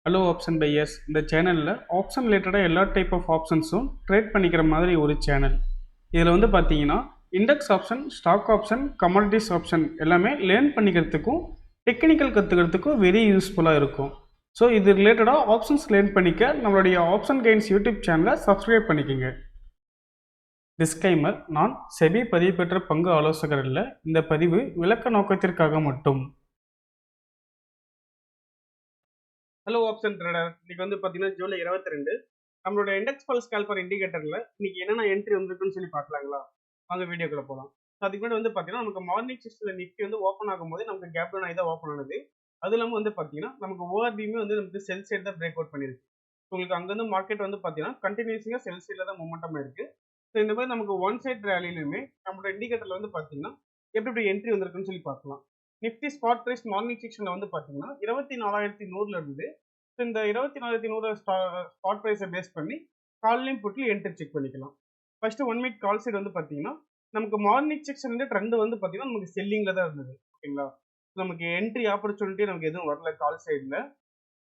Hello option buyers இந்த சேனலில் option ரிலேட்டடாக எல்லா டைப் ஆஃப் ஆப்ஷன்ஸும் ட்ரேட் பண்ணிக்கிற மாதிரி ஒரு சேனல். இதில் வந்து பார்த்தீங்கன்னா index option, stock option, commodities option எல்லாமே லேர்ன் பண்ணிக்கிறதுக்கும் டெக்னிக்கல் கற்றுக்கிறதுக்கும் வெரி யூஸ்ஃபுல்லாக இருக்கும். ஸோ இது ரிலேட்டடாக ஆப்ஷன்ஸ் லேர்ன் பண்ணிக்க நம்மளுடைய ஆப்ஷன் கைன்ஸ் யூடியூப் சேனலை சப்ஸ்கிரைப் பண்ணிக்கோங்க. டிஸ்க்ளைமர்: நான் செபி பதிவு பெற்ற பங்கு ஆலோசகர் அல்ல. இந்த பதிவு விளக்க நோக்கத்திற்காக மட்டும். ஹலோ ஆப்ஷன் ட்ரேடர், இன்னைக்கு வந்து பார்த்தீங்கன்னா ஜூலை 22 நம்மளோட இண்டெக்ஸ் பல்ஸ் கால்பர் இண்டிகேட்டரில் இன்னைக்கு என்னென்ன என்ட்ரி வந்திருக்குன்னு சொல்லி பார்க்கலாங்களா? வாங்க வீடியோக்குள்ள போகலாம். அதுக்கு முன்னாடி வந்து பார்த்தீங்கன்னா நமக்கு மார்னிங் சிஸ்டத்தில் நிஃப்டி வந்து ஓப்பன் ஆகும்போது நமக்கு கேப் டவுன் ஆகி தான் ஓப்பன் ஆனது. அது இல்லாமல் வந்து பார்த்தீங்கன்னா நமக்கு ஓஆர்டியுமே வந்து நமக்கு செல் சைடு தான் பிரேக் அவுட் பண்ணியிருக்கு. உங்களுக்கு அங்கேருந்து மார்க்கெட் வந்து பார்த்தீங்கன்னா கண்டினியூஸிங்காக செல் சைடில் தான் மூமெண்டமாக இருக்குது. ஸோ இந்த மாதிரி நமக்கு ஒன் சைட் ரேலியிலுமே நம்மளோட இண்டிகேட்டரில் வந்து பார்த்தீங்கன்னா எப்படி எப்படி என்ட்ரி வந்திருக்குன்னு சொல்லி பார்க்கலாம். நிஃப்டி ஸ்பாட் பிரைஸ் மார்னிங் செக்ஷனில் வந்து பார்த்தீங்கன்னா 24,100 இருந்து இந்த 24,100 ஸ்பாட் ப்ரைஸை பேஸ் பண்ணி கால்லையும் புட்லையும் என்ட்ரி செக் பண்ணிக்கலாம். ஃபர்ஸ்ட் 1 மினிட் கால் சைடு வந்து பார்த்தீங்கன்னா நமக்கு மார்னிங் செக்ஷன் ட்ரெண்ட் வந்து பார்த்தீங்கன்னா நமக்கு செல்லிங்ல தான் இருந்தது. ஓகேங்களா? நமக்கு என்ட்ரி ஆப்பர்ச்சுனிட்டி நமக்கு எதுவும் வரல கால் சைடில்.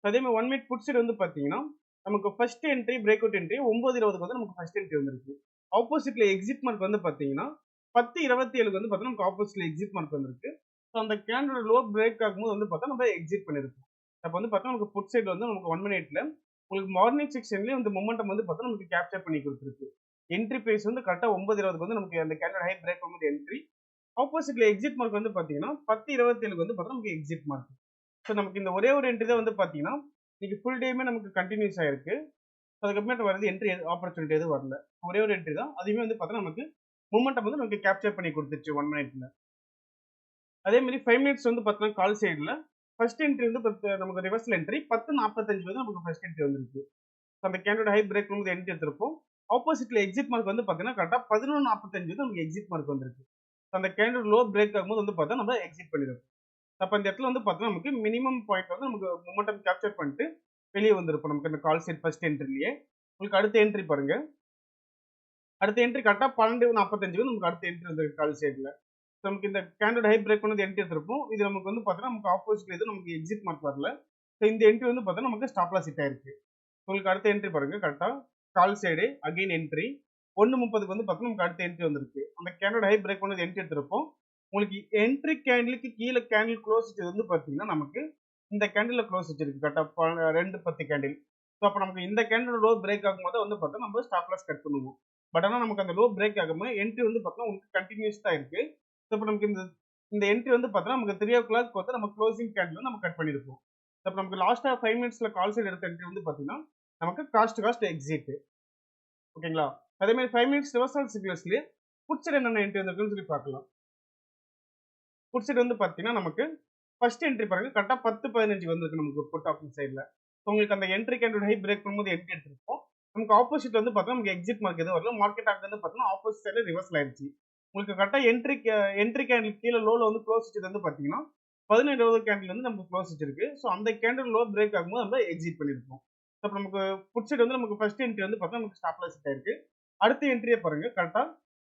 அதே மாதிரி 1 மினிட் புட் சைடு வந்து பார்த்தீங்கன்னா நமக்கு first entry break out entry 9:20 வந்து நமக்கு ஃபர்ஸ்ட் என்ட்ரி வந்திருக்கு. ஆப்போசிட்ல எக்ஸிட் மார்க் வந்து பார்த்தீங்கன்னா 10:27 வந்து பார்த்தீங்கன்னா நமக்கு ஆப்போசிட்ல எக்ஸிட் மார்க் வந்திருக்கு. ஸோ அந்த கேண்டோட லோ பிரேக் ஆகும்போது வந்து பார்த்தா நம்ம எக்ஸிட் பண்ணிருக்கோம். அப்போ வந்து பார்த்தா நமக்கு புட் சைடு வந்து நமக்கு 1 மினிட்ல உங்களுக்கு மார்னிங் செக்ஷன்லேயே இந்த மொமெண்டம் வந்து பார்த்தா நமக்கு கேப்சர் பண்ணி கொடுத்துருக்கு. என்ட்ரி பிரைஸ் வந்து கரெக்டாக 9:20 வந்து நமக்கு அந்த கேண்டோட ஹை பிரேக் ஆகும்போது என்ட்ரி. ஆப்போசிட்ல எக்ஸிட் மார்க் வந்து பார்த்தீங்கன்னா 10:27 வந்து பார்த்தா நமக்கு எக்ஸிட் மார்க். ஸோ நமக்கு இந்த ஒரே ஒரு என்ட்ரி தான் வந்து பார்த்தீங்கன்னா இன்னைக்கு ஃபுல் டேமே நமக்கு கண்டினியூஸ் ஆயிருக்கு. அதுக்கப்புறமேட்டு வரது என்ட்ரி ஆப்பர்ச்சுனிட்டி எதுவும் வரல. ஒரே ஒரு என்ட்ரி தான். அதுவுமே வந்து பார்த்தா நமக்கு மொமெண்டம் வந்து நமக்கு கேப்சர் பண்ணி கொடுத்துருச்சு 1 மினிட்ல. அதே மாதிரி 5 மினிட்ஸ் வந்து பார்த்தீங்கன்னா கால் சைடில் ஃபர்ஸ்ட் என்ட்ரி வந்து நமக்கு ரிவர்சல் என்ட்ரி 10:45 வந்து நமக்கு ஃபர்ஸ்ட் என்ட்ரி வந்துருக்கு. அந்த கேண்டோட ஹை பிரேக் வந்து என்ட்ரி எடுத்திருப்போம். ஆப்போசிட்ல எக்ஸிட் மார்க் வந்து பார்த்தீங்கன்னா கரெக்டாக 11:45 வந்து நமக்கு எக்ஸிட் மார்க் வந்திருக்கு. அந்த கேண்டோட லோ பிரேக் ஆகும்போது வந்து பார்த்தா நம்ம எக்ஸிட் பண்ணிடுவோம். அப்போ இந்த இடத்துல வந்து பார்த்தீங்கன்னா நமக்கு மினிமம் பாயிண்ட் வந்து நமக்கு மொமெண்டம் கேப்சர் பண்ணிட்டு வெளியே வந்திருப்போம். நமக்கு இந்த கால் சைட் ஃபர்ஸ்ட் என்ட்ரிலேயே உங்களுக்கு அடுத்த என்ட்ரி பாருங்க. அடுத்த என்ட்ரி கரெக்டாக 12:45 வந்து நமக்கு அடுத்த என்ட்ரி வந்திருக்கு கால் சைடில். நமக்கு இந்த கேண்டோட ஹை பிரேக் பண்ணது என்ட்ரி எடுத்திருப்போம். இது நமக்கு வந்து பார்த்தீங்கன்னா நமக்கு ஆப்போசிட் எதுவும் நமக்கு எக்ஸிட் மார்க் வரல. ஸோ இந்த என்ட்ரி வந்து பார்த்தா நமக்கு ஸ்டாப் லாஸ் ஹிட் ஆயிருக்கு. உங்களுக்கு அடுத்த என்ட்ரி பாருங்க கரெக்டாக கால் சைடு அகைன் என்ட்ரி 1:30 வந்து பார்த்தா நமக்கு அடுத்த என்ட்ரி வந்திருக்கு. அந்த கேண்டோட ஹை பிரேக் பண்ணது என்ட்ரி எடுத்திருப்போம். உங்களுக்கு என்ட்ரி கேண்டிலுக்கு கீழே கேண்டில் க்ளோஸ் வந்து பார்த்தீங்கன்னா நமக்கு இந்த கேண்டில் க்ளோஸ் வச்சிருக்கு கரெக்டாக 2:10 கேண்டில். ஸோ அப்போ நமக்கு இந்த கேண்டில் லோ பிரேக் ஆகும்போது வந்து பார்த்தா நம்ம ஸ்டாப் லாஸ் கட் பண்ணுவோம். பட் ஆனால் நமக்கு அந்த லோ பிரேக் ஆகும்போது என்ட்ரி வந்து பார்த்தா உங்களுக்கு கண்டினியூஸ் தான் இருக்கு. ஸோ இப்போ நமக்கு இந்த என்ட்ரி வந்து பார்த்தா நமக்கு 3:00 வந்து நம்ம க்ளோசிங் கேண்டில் நம்ம கட் பண்ணியிருப்போம். அப்போ நமக்கு லாஸ்ட்டாக 5 மினிட்ஸ்ல கால் சைடு எடுத்த என்ட்ரி வந்து பார்த்தீங்கன்னா நமக்கு காஸ்ட் எக்ஸிட். ஓகேங்களா? அதே மாதிரி 5 மினிட்ஸ் ரிவர்சல் சிக்னல்ஸ்லேயே புட் சைடு என்னென்ன என்ட்ரி வந்திருக்குன்னு சொல்லி பார்க்கலாம். புட் சைடு வந்து பார்த்தீங்கன்னா நமக்கு ஃபர்ஸ்ட் என்ட்ரி பாருங்க கரெக்டாக 10:15 வந்திருக்கு நமக்கு புட் ஆப்ஷன் சைடில். உங்களுக்கு அந்த என்ட்ரி கேண்டோட ஹை பிரேக் பண்ணும்போது என்ட்ரி எடுத்திருப்போம். நமக்கு ஆப்போசிட் வந்து பார்த்தா நமக்கு எக்ஸிட் மார்க் எதுவும் வரல. மார்க்கெட் அங்கே வந்து பார்த்தீங்கன்னா ஆப்போசிட் சைடில் ரிவர்சல் ஆயிடுச்சு. உங்களுக்கு கரெக்டாக என்ட்ரி கேண்டில் கீழே லோல வந்து க்ளோஸ் வச்சது வந்து பார்த்தீங்கன்னா 17:20 கேண்டில் வந்து நமக்கு க்ளோஸ் வச்சிருக்கு. ஸோ அந்த கேண்டில் லோ பிரேக் ஆகும்போது நம்ம எக்ஸிட் பண்ணியிருப்போம். அப்போ நமக்கு புட் சைடு வந்து நமக்கு ஃபர்ஸ்ட் என்ட்ரி வந்து பார்த்தா நமக்கு ஸ்டாப் லாஸ் ஹிட் ஆயிருக்கு. அடுத்த என்ட்ரியை பாருங்க கரெக்டாக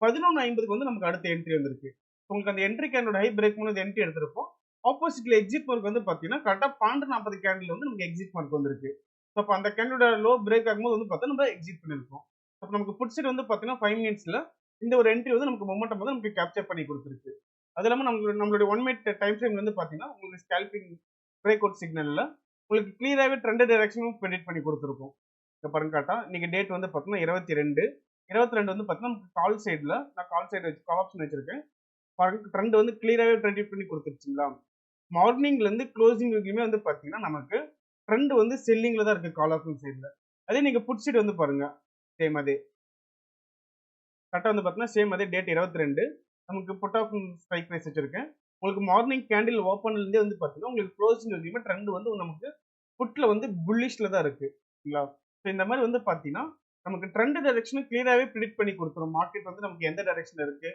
11:50 வந்து நமக்கு அடுத்த என்ட்ரி வந்திருக்கு. உங்களுக்கு அந்த என்ட்ரி கேண்டோட ஹை பிரேக் பண்ணது என்ட்ரி எடுத்திருப்போம். ஆப்போசிட்ல எக்ஸிட் மார்க் வந்து பார்த்தீங்கன்னா கரெக்டாக 12:40 கேண்டில் வந்து நமக்கு எக்ஸிட் மார்க் வந்திருக்கு. அப்போ அந்த கேண்டோட லோ பிரேக் ஆகும்போது வந்து பார்த்தா நம்ம எக்ஸிட் பண்ணிருக்கோம். அப்போ நமக்கு புட் சைடு வந்து பார்த்தீங்கன்னா 5 மினிட்ஸ்ல இந்த ஒரு என்ட்ரி வந்து நமக்கு மொமெண்டம் வந்து நமக்கு கேப்சர் பண்ணி கொடுத்துருக்கு. அது இல்லாமல் நம்மளுடைய 1 மினிட் டைம் ஃப்ரேம் வந்து பார்த்தீங்கன்னா உங்களுக்கு ஸ்கேல்பிங் பிரேக் அவுட் சிக்னல்ல உங்களுக்கு கிளியராகவே ட்ரெண்ட் டைரக்ஷனும் ப்ரெடிக்ட் பண்ணி கொடுத்துருக்கும். இப்போ பாருங்க கரெக்டாக இன்னைக்கு டேட் வந்து பார்த்தீங்கன்னா 22 வந்து பார்த்தீங்கன்னா நமக்கு கால் சைடில் நான் கால் சைடு வச்சு கால் ஆப்ஷன் வச்சிருக்கேன். பாருங்க ட்ரெண்ட் வந்து கிளியராகவே ப்ரெடிக்ட் பண்ணி கொடுத்துருச்சுங்களா? மார்னிங்ல இருந்து க்ளோசிங் வரைக்குமே வந்து பார்த்தீங்கன்னா நமக்கு ட்ரெண்ட் வந்து செல்லிங்ல தான் இருக்கு கால் ஆப்ஷன் சைடில். அதே நீங்க புட் சைடு வந்து பாருங்க சேம் அதே கரெக்டாக வந்து பார்த்தீங்கன்னா சேம் அதே டேட் 22 நமக்கு புட் ஆப்ஷன் ஸ்ட்ரைக் ப்ரைஸ் வச்சிருக்கேன். உங்களுக்கு மார்னிங் கேண்டில் ஓப்பன்லேருந்தே வந்து பார்த்தீங்கன்னா உங்களுக்கு க்ளோசிங் வரைக்குமே ட்ரெண்ட் வந்து நமக்கு புட்ல வந்து புல்லிஷ்ல தான் இருக்கு. சரிங்களா? ஸோ இந்த மாதிரி வந்து பார்த்தீங்கன்னா நமக்கு ட்ரெண்ட் டைரக்ஷனும் கிளியராகவே ப்ரிடிக்ட் பண்ணி கொடுத்துரும். மார்க்கெட் வந்து நமக்கு எந்த டைரக்ஷன் இருக்கு,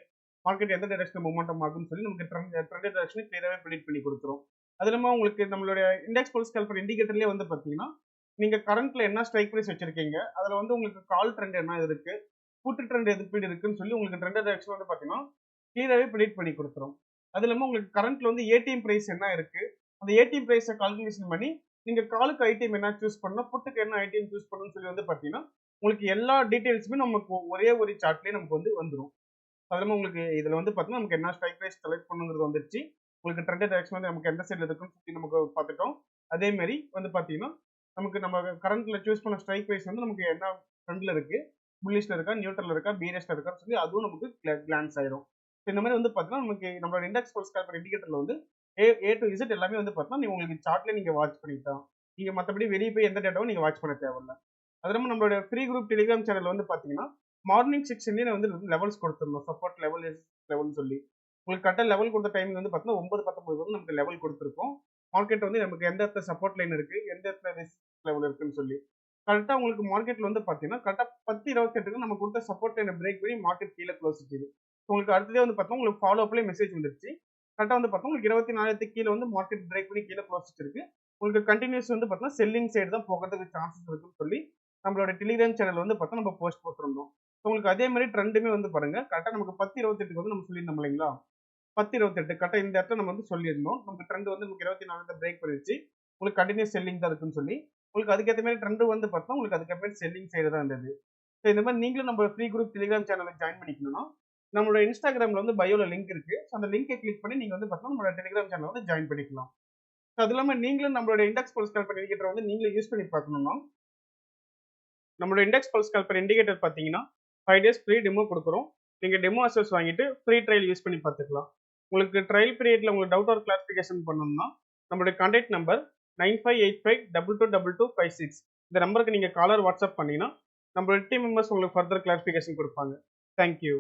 மார்க்கெட் எந்த டைரக்ஷன் மொமெண்டம் ஆகும்னு சொல்லி நமக்கு ட்ரெண்ட் டைரக்ஷன் கிளியராகவே ப்ரிடிக்ட் பண்ணி கொடுத்துரும். அது இல்லாமல் உங்களுக்கு நம்மளுடைய இண்டெக்ஸ் பல்ஸ் கால்பர் இண்டிகேட்டர்லேயே வந்து பார்த்தீங்கன்னா நீங்க கரண்ட்ல என்ன ஸ்ட்ரைக் ப்ரைஸ் வச்சிருக்கீங்க, அதுல வந்து உங்களுக்கு கால் ட்ரெண்ட் என்ன இருக்கு, புட் ட்ரெண்ட் எப்படி இருக்குன்னு சொல்லி உங்களுக்கு ட்ரெண்ட் டைரக்ஷன் வந்து பார்த்தீங்கன்னா கிளியராகவே ப்ரிடிக்ட் பண்ணி கொடுத்துரும். அது இல்லாமல் உங்களுக்கு கரண்ட்ல வந்து ஏடிஎம் பிரைஸ் என்ன இருக்கு, அந்த ஏடிஎம் பிரைஸை கால்குலேஷன் பண்ணி நீங்க காலுக்கு ஐடிஎம் என்ன சூஸ் பண்ணணும், புட்டுக்கு என்ன ஐடிஎம் சூஸ் பண்ணணும்னு சொல்லி வந்து பார்த்தீங்கன்னா, உங்களுக்கு எல்லா டீட்டெயில்ஸுமே நமக்கு ஒரே ஒரு சார்ட்லயே நமக்கு வந்து வந்துரும். அது இல்லாம உங்களுக்கு இதுல வந்து பார்த்தீங்கன்னா, நமக்கு என்ன ஸ்ட்ரைக் பிரைஸ் செலக்ட் பண்ணணுங்கிறது வந்துருச்சு. உங்களுக்கு ட்ரெண்ட் டைரக்ஷன் வந்து நமக்கு எந்த சைடுல இருக்குன்னு சொல்லி நமக்கு பார்த்துட்டோம். அதே மாரி வந்து பார்த்தீங்கன்னா, நமக்கு நம்ம கரண்ட்ல சூஸ் பண்ண ஸ்ட்ரைக் பிரைஸ் வந்து நமக்கு என்ன ட்ரெண்ட்ல இருக்கு, புல்லிஷ்ல இருக்கா, நியூட்ரல்ல இருக்கா, பீரிஷ்ல இருக்கான்னு சொல்லி அதுவும் நமக்கு கிளான்ஸ் ஆயிரும். இந்த மாரி வந்து பார்த்தீங்கன்னா, நமக்கு நம்மளோட இண்டெக்ஸ் பல்ஸ் கால்குலேட்டர் இண்டிகேட்டர்ல வந்து ஏ டூ இசட் எல்லாமே வந்து பார்த்தீங்கன்னா, நீங்க உங்களுக்கு சார்ட்ல நீங்க வாட்ச் பண்ணிக்கலாம். நீங்க மத்தபடி வெளிய போய் எந்த டேட்டாவும் நீங்க வாட்ச் பண்ண தேவையில்ல. அது இல்லாம நம்மளோட ஃப்ரீ குரூப் டெலிகிராம் சேனல்ல வந்து பார்த்தீங்கன்னா, மார்னிங் செக்ஷன்லயே வந்து லெவல்ஸ் குடுத்துருந்தோம். சப்போர்ட் லெவல், லெவல்னு சொல்லி. உங்களுக்கு கரெக்ட்டா லெவல் குடுத்த டைமிங் வந்து பார்த்தீங்கன்னா 9, 19 வந்து நமக்கு லெவல் குடுத்துருக்கோம். மார்க்கெட் வந்து நமக்கு எந்த இடத்துல சப்போர்ட் லைன் இருக்கு, எந்த இடத்துல ரெசிஸ்டன்ஸ் லெவல் இருக்குன்னு சொல்லி. கரெக்ட்டா உங்களுக்கு மார்க்கெட்ல வந்து பார்த்தீங்கன்னா, கரெக்ட்டா 10:28க்கு நம்ம குடுத்த சப்போர்ட் லைன பிரேக் பண்ணி மார்க்கெட் கீழ க்ளோஸ் ஆச்சுது. உங்களுக்கு அடுத்ததே வந்து பார்த்தீங்கன்னா, உங்களுக்கு ஃபாலோ அப்லயே மெசேஜ் வந்துருச்சு. கரெக்ட்டா வந்து பார்த்தீங்கன்னா, உங்களுக்கு 24,000க்கு கீழ வந்து மார்க்கெட் பிரேக் பண்ணி கீழ க்ளோஸ் ஆச்சிருக்கு. உங்களுக்கு கன்டினியூஸ் வந்து பார்த்தீங்கன்னா, செல்லிங் சைடு தான் போகறதுக்கு சான்சஸ் இருக்குன்னு சொல்லி, நம்மளோட டெலிகிராம் சேனல் வந்து பார்த்தா நம்ம போஸ்ட் போட்டிருந்தோம். உங்களுக்கு அதே மாரி ட்ரெண்டுமே வந்து பாருங்க, கரெக்ட்டா நமக்கு 10:28க்கு வந்து நம்ம சொல்லியிருந்தோம் இல்லைங்களா? 10:28 கரெக்ட்டா இந்த இடத்துல நம்ம வந்து சொல்லியிருந்தோம். நமக்கு ட்ரெண்ட் வந்து நமக்கு 24ல பிரேக் பண்ணிருச்சு. உங்களுக்கு கன்டினியூஸ் செல்லிங் தான் இருக்குன்னு சொல்லி. உங்களுக்கு அதுக்கேத்த மாரி ட்ரெண்ட் வந்து பார்த்தா, உங்களுக்கு அதுக்கேத்த மாரி செல்லிங் சைடு தான் இருந்தது. ஸோ இந்த மாரி நீங்களும் நம்ம ஃப்ரீ குரூப் டெலிகிராம் சேனல்ல ஜாயின் பண்ணிக்கணும்னா, நம்மளோட இன்ஸ்டாகிராம்ல வந்து பயோல லிங்க் இருக்கு. ஸோ அந்த லிங்கை கிளிக் பண்ணி நீங்க வந்து பார்த்தீங்கன்னா, நம்மளோட டெலிகிராம் சேனல்ல வந்து ஜாயின் பண்ணிக்கலாம். ஸோ அது இல்லாம நீங்களும் நம்மளோட இண்டெக்ஸ் பல்ஸ் கால்குலேட்டர் இண்டிகேட்டர் வந்து நீங்களும் யூஸ் பண்ணி பார்க்கணும்னா, நம்மளோட இண்டெக்ஸ் பல்ஸ் கால்குலேட்டர் இண்டிகேட்டர் பார்த்தீங்கன்னா, 5 டேஸ் ஃப்ரீ டெமோ குடுக்குறோம். நீங்க டெமோ அக்சஸ் வாங்கிட்டு ஃப்ரீ ட்ரையல் யூஸ் பண்ணி பார்த்துக்கலாம். உங்களுக்கு ட்ரையல் பீரியட்ல உங்களுக்கு டவுட் ஆர் கிளாரிஃபிகேஷன் பண்ணணும்னா, நம்மளுடைய கான்டாக்ட் நம்பர் 9585222256 இந்த நம்பருக்கு நீங்க காலர் வாட்ஸ்அப் பண்ணீங்கன்னா, நம்மளோட டீம் மெம்பர்ஸ் உங்களுக்கு ஃபர்தர் கிளாரிஃபிகேஷன் குடுப்பாங்க. Thank you.